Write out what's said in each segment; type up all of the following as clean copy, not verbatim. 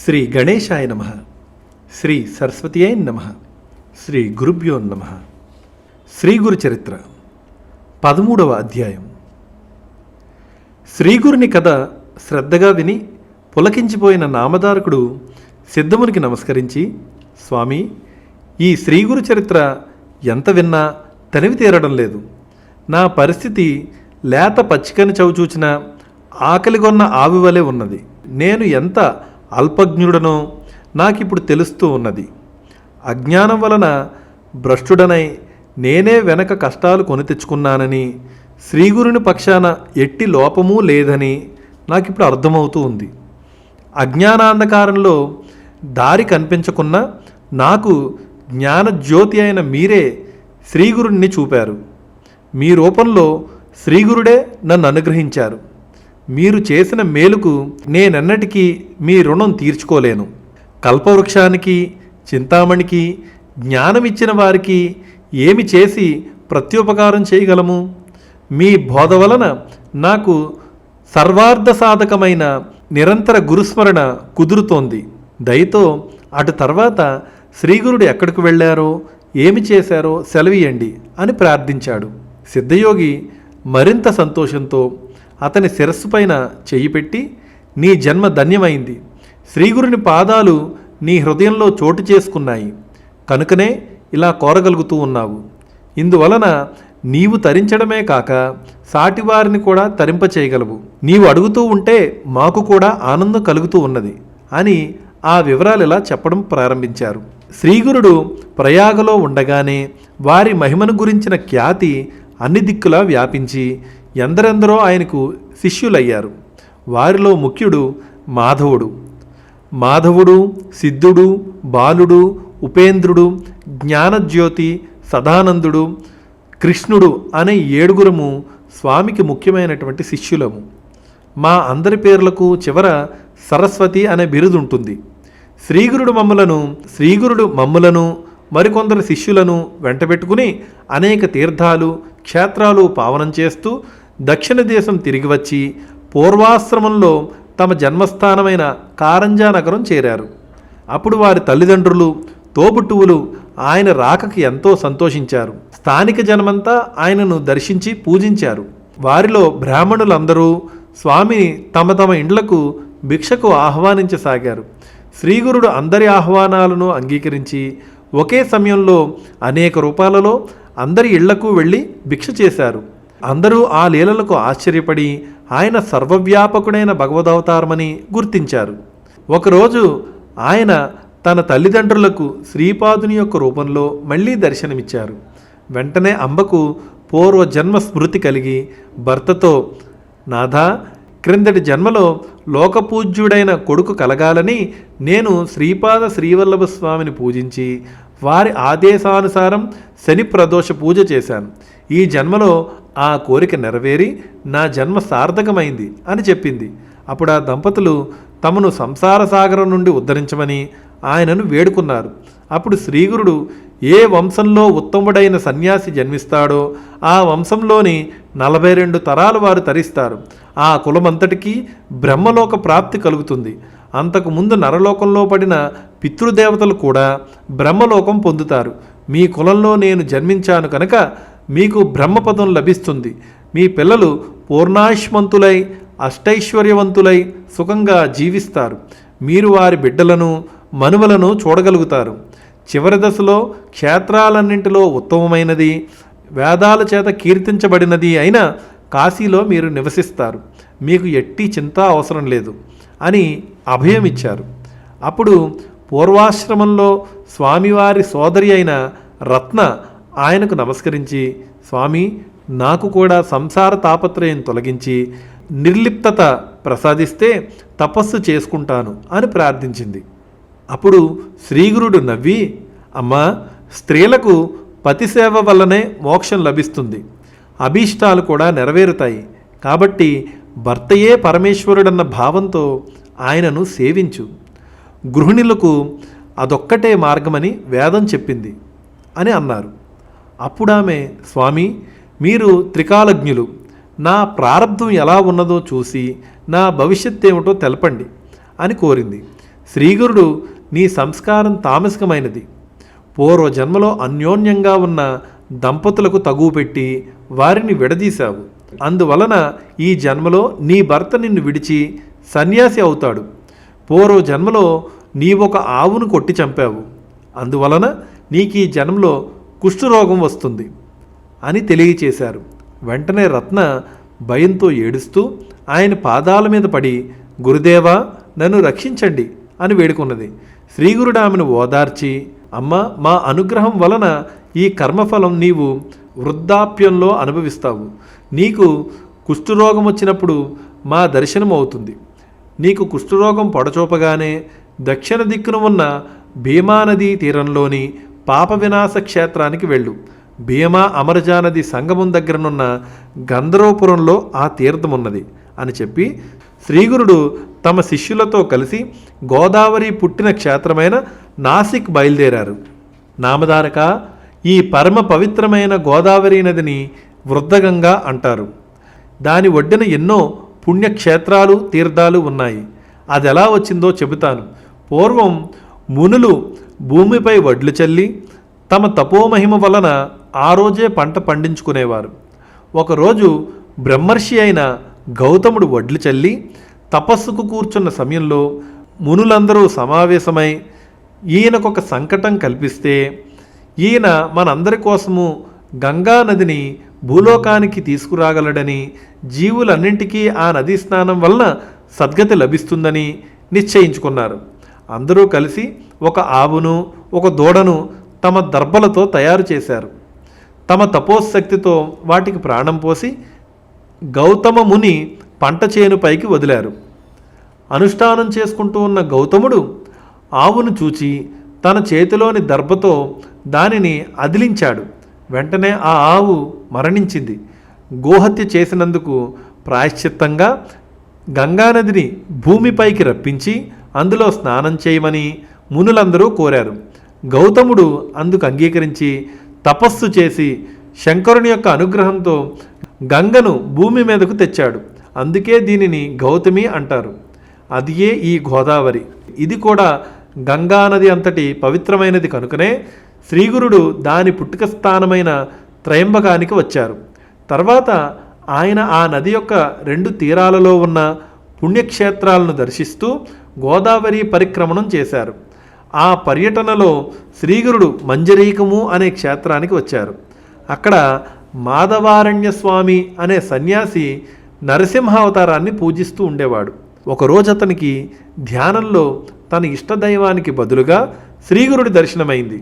శ్రీ గణేశాయ నమః. శ్రీ సరస్వతీయై నమః. శ్రీ గురుభ్యో నమః. శ్రీ గురు చరిత్ర 13వ అధ్యాయం. శ్రీగురుని కథ శ్రద్ధగా విని పులకించిపోయిన నామధారకుడు సిద్ధమునికి నమస్కరించి, స్వామి, ఈ శ్రీగురు చరిత్ర ఎంత విన్నా తనివి తీరడం లేదు. నా పరిస్థితి లేత పచ్చికని చవిచూచిన ఆకలిగొన్న ఆవి వలె ఉన్నది. నేను ఎంత అల్పజ్ఞుడనో నాకిప్పుడు తెలుస్తూ ఉన్నది. అజ్ఞానం వలన భ్రష్టుడనై నేనే వెనక కష్టాలు కొని తెచ్చుకున్నానని, శ్రీగురుని పక్షాన ఎట్టి లోపమూ లేదని నాకిప్పుడు అర్థమవుతూ ఉంది. అజ్ఞానాంధకారంలో దారి కనిపించకున్నా నాకు జ్ఞానజ్యోతి అయిన మీరే శ్రీగురుణ్ణి చూపారు. మీ రూపంలో శ్రీగురుడే నన్ను అనుగ్రహించారు. మీరు చేసిన మేలుకు నేనెన్నటికీ మీ రుణం తీర్చుకోలేను. కల్పవృక్షానికి, చింతామణికి జ్ఞానమిచ్చిన వారికి ఏమి చేసి ప్రత్యుపకారం చేయగలము? మీ బోధ వలన నాకు సర్వార్థ సాధకమైన నిరంతర గురుస్మరణ కుదురుతోంది. దయతో అటు తర్వాత శ్రీగురుడు ఎక్కడికి వెళ్ళారో, ఏమి చేశారో సెలవియండి అని ప్రార్థించాడు. సిద్ధయోగి మరింత సంతోషంతో అతని శిరస్సు పైన చెయ్యి పెట్టి, నీ జన్మ ధన్యమైంది. శ్రీగురుని పాదాలు నీ హృదయంలో చోటు చేసుకున్నాయి కనుకనే ఇలా కోరగలుగుతూ ఉన్నావు. ఇందువలన నీవు తరించడమే కాక సాటివారిని కూడా తరింపచేయగలవు. నీవు అడుగుతూ ఉంటే మాకు కూడా ఆనందం కలుగుతూ ఉన్నది అని ఆ వివరాలు ఇలా చెప్పడం ప్రారంభించారు. శ్రీగురుడు ప్రయాగలో ఉండగానే వారి మహిమను గురించిన ఖ్యాతి అన్ని దిక్కులా వ్యాపించి ఎందరెందరో ఆయనకు శిష్యులయ్యారు. వారిలో ముఖ్యుడు మాధవుడు, సిద్ధుడు, బాలుడు, ఉపేంద్రుడు, జ్ఞానజ్యోతి, సదానందుడు, కృష్ణుడు అనే 7గురము స్వామికి ముఖ్యమైనటువంటి శిష్యులము. మా అందరి పేర్లకు చివర సరస్వతి అనే బిరుదుంటుంది. శ్రీగురుడు మమ్ములను మరికొందరు శిష్యులను వెంటబెట్టుకుని అనేక తీర్థాలు, క్షేత్రాలు పావనం చేస్తూ దక్షిణ దేశం తిరిగి వచ్చి పూర్వాశ్రమంలో తమ జన్మస్థానమైన కారంజా నగరం చేరారు. అప్పుడు వారి తల్లిదండ్రులు, తోబుట్టువులు ఆయన రాకకి ఎంతో సంతోషించారు. స్థానిక జనమంతా ఆయనను దర్శించి పూజించారు. వారిలో బ్రాహ్మణులందరూ స్వామిని తమ తమ ఇండ్లకు భిక్షకు ఆహ్వానించసాగారు. శ్రీగురుడు అందరి ఆహ్వానాలను అంగీకరించి ఒకే సమయంలో అనేక రూపాలలో అందరి ఇళ్లకు వెళ్ళి భిక్ష చేశారు. అందరూ ఆ లీలలకు ఆశ్చర్యపడి ఆయన సర్వవ్యాపకుడైన భగవదవతారమని గుర్తించారు. ఒకరోజు ఆయన తన తల్లిదండ్రులకు శ్రీపాదుని యొక్క రూపంలో మళ్ళీ దర్శనమిచ్చారు. వెంటనే అంబకు పూర్వజన్మ స్మృతి కలిగి భర్తతో, నాథా, క్రిందటి జన్మలో లోకపూజ్యుడైన కొడుకు కలగాలని నేను శ్రీపాద శ్రీవల్లభ స్వామిని పూజించి వారి ఆదేశానుసారం శని ప్రదోష పూజ చేశాను. ఈ జన్మలో ఆ కోరిక నెరవేరి నా జన్మ సార్థకమైంది అని చెప్పింది. అప్పుడు ఆ దంపతులు తమను సంసార సాగరం నుండి ఉద్ధరించమని ఆయనను వేడుకున్నారు. అప్పుడు శ్రీగురుడు ఏ వంశంలో ఉత్తముడైన సన్యాసి జన్మిస్తాడో ఆ వంశంలోని 42 తరాల వారు తరిస్తారు. ఆ కులమంతటికీ బ్రహ్మలోక ప్రాప్తి కలుగుతుంది. అంతకుముందు నరలోకంలో పడిన పితృదేవతలు కూడా బ్రహ్మలోకం పొందుతారు. మీ కులంలో నేను జన్మించాను కనుక మీకు బ్రహ్మపదం లభిస్తుంది. మీ పిల్లలు పూర్ణాయుష్మంతులై అష్టైశ్వర్యవంతులై సుఖంగా జీవిస్తారు. మీరు వారి బిడ్డలను, మనుమలను చూడగలుగుతారు. చివరి దశలో క్షేత్రాలన్నింటిలో ఉత్తమమైనది, వేదాల చేత కీర్తించబడినది అయిన కాశీలో మీరు నివసిస్తారు. మీకు ఎట్టి చింత అవసరం లేదు అని అభయమిచ్చారు. అప్పుడు పూర్వాశ్రమంలో స్వామివారి సోదరి అయిన రత్న ఆయనకు నమస్కరించి, స్వామి, నాకు కూడా సంసార తాపత్రయం తొలగించి నిర్లిప్తత ప్రసాదిస్తే తపస్సు చేసుకుంటాను అని ప్రార్థించింది. అప్పుడు శ్రీగురుడు నవ్వి, అమ్మా, స్త్రీలకు పతిసేవ వల్లనే మోక్షం లభిస్తుంది, అభీష్టాలు కూడా నెరవేరుతాయి. కాబట్టి భర్తయే పరమేశ్వరుడన్న భావంతో ఆయనను సేవించు. గృహిణులకు అదొక్కటే మార్గమని వేదం చెప్పింది అని అన్నారు. అప్పుడామె, స్వామి, మీరు త్రికాలజ్ఞులు, నా ప్రారబ్ధం ఎలా ఉన్నదో చూసి నా భవిష్యత్ ఏమిటో తెలపండి అని కోరింది. శ్రీగురుడు నీ సంస్కారం తామసికమైనది. పూర్వ జన్మలో అన్యోన్యంగా ఉన్న దంపతులకు తగువ పెట్టి వారిని విడదీశావు. అందువలన ఈ జన్మలో నీ భర్త నిన్ను విడిచి సన్యాసి అవుతాడు. పూర్వ జన్మలో నీవొక ఆవును కొట్టి చంపావు. అందువలన నీకు ఈ జన్మలో కుష్ఠరోగం వస్తుంది అని తెలియచేశారు. వెంటనే రత్న భయంతో ఏడుస్తూ ఆయన పాదాల మీద పడి, గురుదేవా, నన్ను రక్షించండి అని వేడుకున్నది. శ్రీగురుడు ఆమెను ఓదార్చి, అమ్మ, మా అనుగ్రహం వలన ఈ కర్మఫలం నీవు వృద్ధాప్యంలో అనుభవిస్తావు. నీకు కుష్ఠరోగం వచ్చినప్పుడు మా దర్శనం అవుతుంది. నీకు కుష్ఠరోగం పొడచూపగానే దక్షిణ దిక్కున ఉన్న భీమానదీ తీరంలోని పాప వినాశ క్షేత్రానికి వెళ్ళు. భీమా అమరజానది సంగమం దగ్గరనున్న గంధర్వపురంలో ఆ తీర్థమున్నది అని చెప్పి శ్రీగురుడు తమ శిష్యులతో కలిసి గోదావరి పుట్టిన క్షేత్రమైన నాసిక్ బయలుదేరారు. నామధారక, ఈ పరమ పవిత్రమైన గోదావరి నదిని వృద్ధగంగా అంటారు. దాని ఒడ్డున ఎన్నో పుణ్యక్షేత్రాలు, తీర్థాలు ఉన్నాయి. అది ఎలా వచ్చిందో చెబుతాను. పూర్వం మునులు భూమిపై వడ్లు చల్లి తమ తపోమహిమ వలన ఆ రోజే పంట పండించుకునేవారు. ఒకరోజు బ్రహ్మర్షి అయిన గౌతముడు వడ్లు చల్లి తపస్సుకు కూర్చున్న సమయంలో మునులందరూ సమావేశమై ఈయనకొక సంకటం కల్పిస్తే, ఈయన మనందరి కోసము గంగా నదిని భూలోకానికి తీసుకురాగలడని, జీవులన్నింటికీ ఆ నదీ స్నానం వలన సద్గతి లభిస్తుందని నిశ్చయించుకున్నారు. అందరూ కలిసి ఒక ఆవును, ఒక దూడను తమ దర్భలతో తయారు చేశారు. తమ తపోశక్తితో వాటికి ప్రాణం పోసి గౌతమ ముని పంట చేనుపైకి వదిలారు. అనుష్ఠానం చేసుకుంటూ ఉన్న గౌతముడు ఆవును చూచి తన చేతిలోని దర్భతో దానిని అదిలించాడు. వెంటనే ఆ ఆవు మరణించింది. గోహత్య చేసినందుకు ప్రాయశ్చిత్తంగా గంగానదిని భూమిపైకి రప్పించి అందులో స్నానం చేయమని మునులందరూ కోరారు. గౌతముడు అందుకు అంగీకరించి తపస్సు చేసి శంకరుని యొక్క అనుగ్రహంతో గంగను భూమి మీదకు తెచ్చాడు. అందుకే దీనిని గౌతమి అంటారు. అదియే ఈ గోదావరి. ఇది కూడా గంగానది అంతటి పవిత్రమైనది కనుకనే శ్రీగురుడు దాని పుట్టుక స్థానమైన త్రయంబకానికి వచ్చారు. తర్వాత ఆయన ఆ నది యొక్క 2 తీరాలలో ఉన్న పుణ్యక్షేత్రాలను దర్శిస్తూ గోదావరి పరిక్రమణం చేశారు. ఆ పర్యటనలో శ్రీగురుడు మంజరీకము అనే క్షేత్రానికి వచ్చారు. అక్కడ మాధవారణ్య స్వామి అనే సన్యాసి నరసింహావతారాన్ని పూజిస్తూ ఉండేవాడు. ఒకరోజు అతనికి ధ్యానంలో తన ఇష్టదైవానికి బదులుగా శ్రీగురుడి దర్శనమైంది.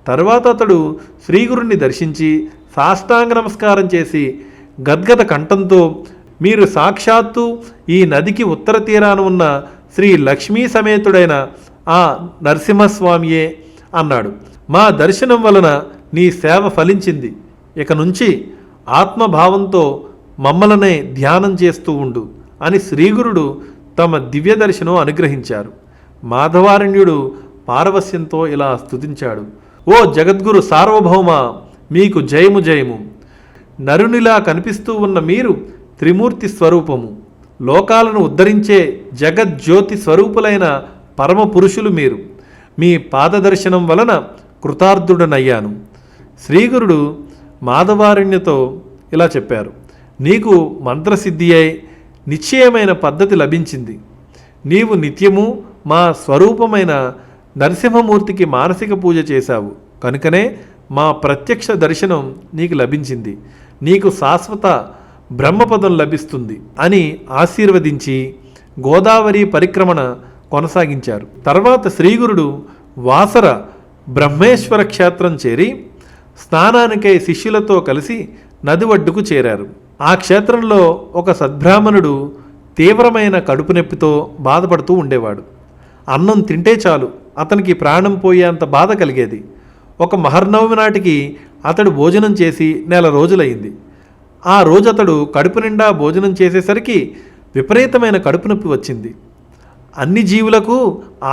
తర్వాత అతడు శ్రీగురుణ్ణి దర్శించి సాష్టాంగ నమస్కారం చేసి గద్గద కంఠంతో, మీరు సాక్షాత్తు ఈ నదికి ఉత్తర తీరాన ఉన్న శ్రీ లక్ష్మీ సమేతుడైన ఆ నరసింహస్వామియే అన్నాడు. మా దర్శనం వలన నీ సేవ ఫలించింది. ఇక నుంచి ఆత్మభావంతో మమ్మలనే ధ్యానం చేస్తూ ఉండు అని శ్రీగురుడు తమ దివ్య దర్శనం అనుగ్రహించారు. మాధవారణ్యుడు పారవస్యంతో ఇలా స్తుతించాడు. ఓ జగద్గురు సార్వభౌమ, మీకు జయము జయము. నరునిలా కనిపిస్తూ ఉన్న మీరు త్రిమూర్తి స్వరూపము. లోకాలను ఉద్ధరించే జగజ్యోతి స్వరూపులైన పరమ పురుషులు మీరు. మీ పాదదర్శనం వలన కృతార్థుడనయ్యాను. శ్రీగురుడు మాధవారణ్యతో ఇలా చెప్పారు. నీకు మంత్రసిద్ధి అయి నిశ్చయమైన పద్ధతి లభించింది. నీవు నిత్యము మా స్వరూపమైన నరసింహమూర్తికి మానసిక పూజ చేశావు కనుకనే మా ప్రత్యక్ష దర్శనం నీకు లభించింది. నీకు శాశ్వత బ్రహ్మపదం లభిస్తుంది అని ఆశీర్వదించి గోదావరి పరిక్రమణ కొనసాగించారు. తర్వాత శ్రీగురుడు వాసర బ్రహ్మేశ్వర క్షేత్రం చేరి స్నానానికై శిష్యులతో కలిసి నది ఒడ్డుకు చేరారు. ఆ క్షేత్రంలో ఒక సద్బ్రాహ్మణుడు తీవ్రమైన కడుపు నొప్పితో బాధపడుతూ ఉండేవాడు. అన్నం తింటే చాలు అతనికి ప్రాణం పోయేంత బాధ కలిగేది. ఒక మహర్నవమి నాటికి అతడు భోజనం చేసి 1 నెల రోజులైంది. ఆ రోజు అతడు కడుపు నిండా భోజనం చేసేసరికి విపరీతమైన కడుపు నొప్పి వచ్చింది. అన్ని జీవులకు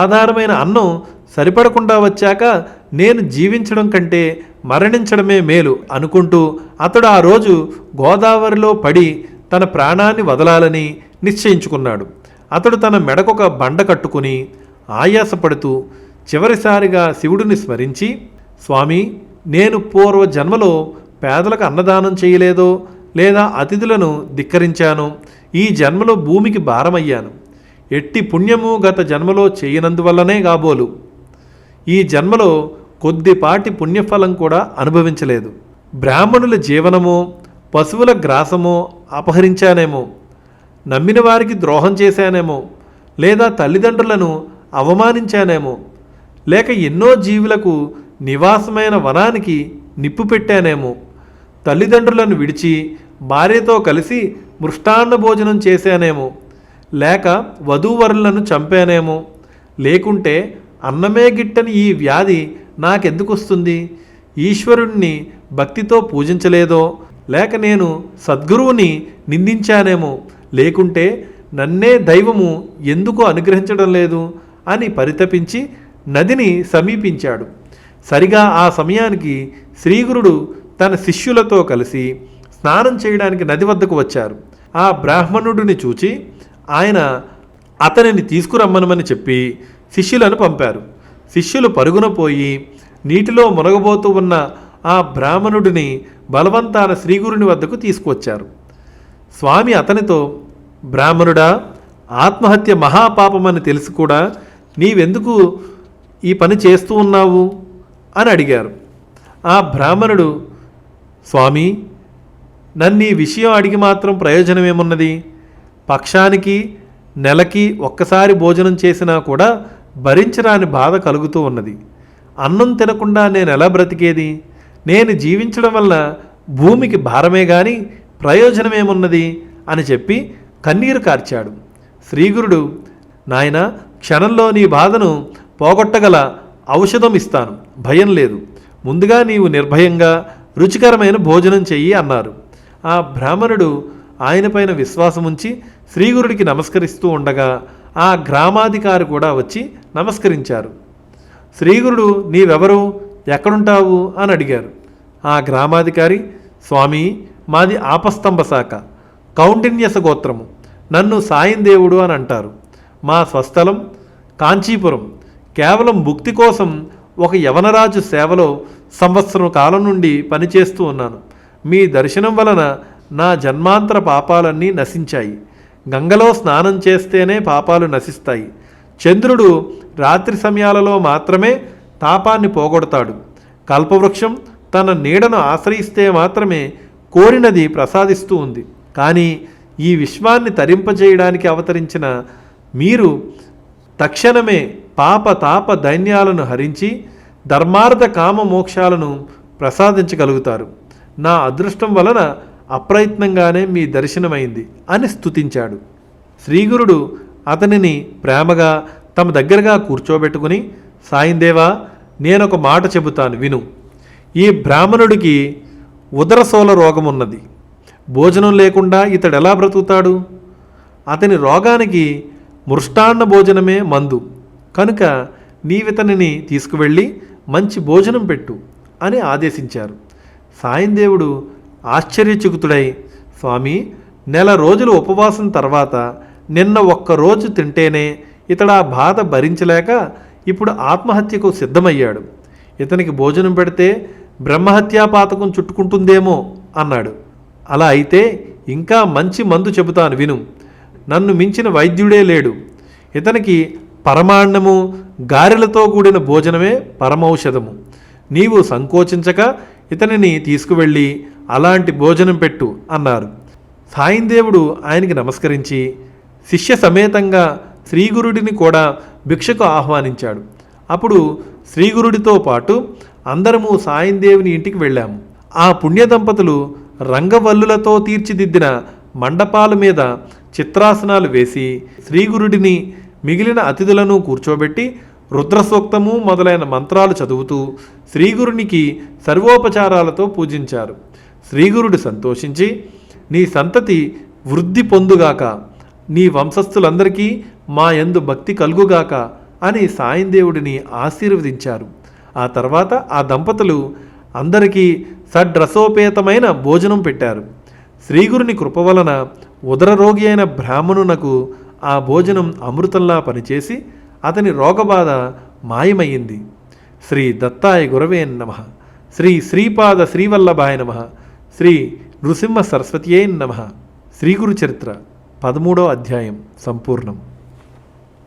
ఆధారమైన అన్నం సరిపడకుండా వచ్చాక నేను జీవించడం కంటే మరణించడమే మేలు అనుకుంటూ అతడు ఆ రోజు గోదావరిలో పడి తన ప్రాణాన్ని వదలాలని నిశ్చయించుకున్నాడు. అతడు తన మెడకొక బండ కట్టుకుని ఆయాసపడుతూ చివరిసారిగా శివుడిని స్మరించి, స్వామి, నేను పూర్వ జన్మలో పేదలకు అన్నదానం చేయలేదో లేదా అతిథులను ధిక్కరించాను, ఈ జన్మలో భూమికి భారమయ్యాను. ఎట్టి పుణ్యము గత జన్మలో చేయనందువల్లనే కాబోలు ఈ జన్మలో కొద్దిపాటి పుణ్యఫలం కూడా అనుభవించలేదు. బ్రాహ్మణుల జీవనమో పశువుల గ్రాసమో అపహరించానేమో, నమ్మిన వారికి ద్రోహం చేశానేమో, లేదా తల్లిదండ్రులను అవమానించానేమో, లేక ఎన్నో జీవులకు నివాసమైన వనానికి నిప్పు పెట్టానేమో, తల్లిదండ్రులను విడిచి భార్యతో కలిసి మృష్టాన్న భోజనం చేశానేమో, లేక వధూవరులను చంపానేమో, లేకుంటే అన్నమే గిట్టని ఈ వ్యాధి నాకెందుకు వస్తుంది? ఈశ్వరుణ్ణి భక్తితో పూజించలేదో, లేక నేను సద్గురువుని నిందించానేమో, లేకుంటే నన్నే దైవము ఎందుకు అనుగ్రహించడం లేదు అని పరితపించి నదిని సమీపించాడు. సరిగా ఆ సమయానికి శ్రీగురుడు తన శిష్యులతో కలిసి స్నానం చేయడానికి నది వద్దకు వచ్చారు. ఆ బ్రాహ్మణుడిని చూచి ఆయన అతనిని తీసుకురమ్మనమని చెప్పి శిష్యులను పంపారు. శిష్యులు పరుగున పోయి నీటిలో మునగబోతూ ఉన్న ఆ బ్రాహ్మణుడిని బలవంతాన శ్రీగురుని వద్దకు తీసుకువచ్చారు. స్వామి అతనితో, బ్రాహ్మణుడా, ఆత్మహత్య మహాపాపమని తెలిసి కూడా నీవెందుకు ఈ పని చేస్తూ ఉన్నావు అని అడిగారు. ఆ బ్రాహ్మణుడు, స్వామి, నన్ను ఈ విషయం అడిగి మాత్రం ప్రయోజనమేమున్నది? పక్షానికి నెలకి ఒక్కసారి భోజనం చేసినా కూడా భరించరాని బాధ కలుగుతూ ఉన్నది. అన్నం తినకుండా నేను ఎలా బ్రతికేది? నేను జీవించడం వల్ల భూమికి భారమే గాని ప్రయోజనమేమున్నది అని చెప్పి కన్నీరు కార్చాడు. శ్రీగురుడు, నాయన, క్షణంలో నీ బాధను పోగొట్టగల ఔషధం ఇస్తాను, భయం లేదు. ముందుగా నీవు నిర్భయంగా రుచికరమైన భోజనం చెయ్యి అన్నారు. ఆ బ్రాహ్మణుడు ఆయనపైన విశ్వాసముంచి శ్రీగురుడికి నమస్కరిస్తూ ఉండగా ఆ గ్రామాధికారి కూడా వచ్చి నమస్కరించారు. శ్రీగురుడు, నీవెవరు, ఎక్కడుంటావు అని అడిగారు. ఆ గ్రామాధికారి, స్వామి, మాది ఆపస్తంభ శాఖ, కౌండిన్యస గోత్రము, నన్ను సాయందేవుడు అని అంటారు. మా స్వస్థలం కాంచీపురం. కేవలం భుక్తి కోసం ఒక యవనరాజు సేవలో సంవత్సరం కాలం నుండి పనిచేస్తూ ఉన్నాను. మీ దర్శనం వలన నా జన్మాంతర పాపాలన్నీ నశించాయి. గంగలో స్నానం చేస్తేనే పాపాలు నశిస్తాయి. చంద్రుడు రాత్రి సమయాలలో మాత్రమే తాపాన్ని పోగొడతాడు. కల్పవృక్షం తన నీడను ఆశ్రయిస్తే మాత్రమే కోరినది ప్రసాదిస్తూ ఉంది. కానీ ఈ విశ్వాన్ని తరింపజేయడానికి అవతరించిన మీరు తక్షణమే పాప తాప దైన్యాలను హరించి ధర్మార్థ కామ మోక్షాలను ప్రసాదించగలుగుతారు. నా అదృష్టం వలన అప్రయత్నంగానే మీ దర్శనమైంది అని స్తుతించాడు. శ్రీగురుడు అతనిని ప్రేమగా తమ దగ్గరగా కూర్చోబెట్టుకుని, సాయిందేవా, నేనొక మాట చెబుతాను విను. ఈ బ్రాహ్మణుడికి ఉదరశూల రోగం ఉన్నది. భోజనం లేకుండా ఇతడెలా బ్రతుకుతాడు? అతని రోగానికి మృష్టాన్న భోజనమే మందు. కనుక నీవితనిని తీసుకువెళ్ళి మంచి భోజనం పెట్టు అని ఆదేశించారు. సాయందేవుడు ఆశ్చర్యచకితుడై, స్వామి, నెల రోజులు ఉపవాసం తర్వాత నిన్న ఒక్కరోజు తింటేనే ఇతడా బాధ భరించలేక ఇప్పుడు ఆత్మహత్యకు సిద్ధమయ్యాడు. ఇతనికి భోజనం పెడితే బ్రహ్మహత్యా పాతకం చుట్టుకుంటుందేమో అన్నాడు. అలా అయితే ఇంకా మంచి మందు చెబుతాను విను. నన్ను మించిన వైద్యుడే లేడు. ఇతనికి పరమాన్నము గారెలతో కూడిన భోజనమే పరమౌషధము. నీవు సంకోచించక ఇతనిని తీసుకువెళ్ళి అలాంటి భోజనం పెట్టు అన్నారు. సాయిందేవుడు ఆయనకి నమస్కరించి శిష్య సమేతంగా శ్రీగురుడిని కూడా భిక్షకు ఆహ్వానించాడు. అప్పుడు శ్రీగురుడితో పాటు అందరము సాయిందేవుని ఇంటికి వెళ్ళాము. ఆ పుణ్య దంపతులు రంగవల్లులతో తీర్చిదిద్దిన మండపాల మీద చిత్రాసనాలు వేసి శ్రీగురుడిని మిగిలిన అతిథులను కూర్చోబెట్టి రుద్రసూక్తము మొదలైన మంత్రాలు చదువుతూ శ్రీగురునికి సర్వోపచారాలతో పూజించారు. శ్రీగురుడు సంతోషించి, నీ సంతతి వృద్ధి పొందుగాక, నీ వంశస్థులందరికీ మా యందు భక్తి కలుగుగాక అని సాయందేవుడిని ఆశీర్వదించారు. ఆ తర్వాత ఆ దంపతులు అందరికీ షడ్రసోపేతమైన భోజనం పెట్టారు. శ్రీగురుని కృప వలన ఉదరరోగి అయిన బ్రాహ్మణునకు ఆ భోజనం అమృతంలా పనిచేసి అతని రోగబాధ మాయమయ్యింది. శ్రీ దత్తాయ గురవే నమః. శ్రీ శ్రీపాద శ్రీవల్లభాయ నమః. శ్రీ నృసింహ సరస్వతియే నమః. శ్రీ గురు చరిత్ర 13వ అధ్యాయం సంపూర్ణం.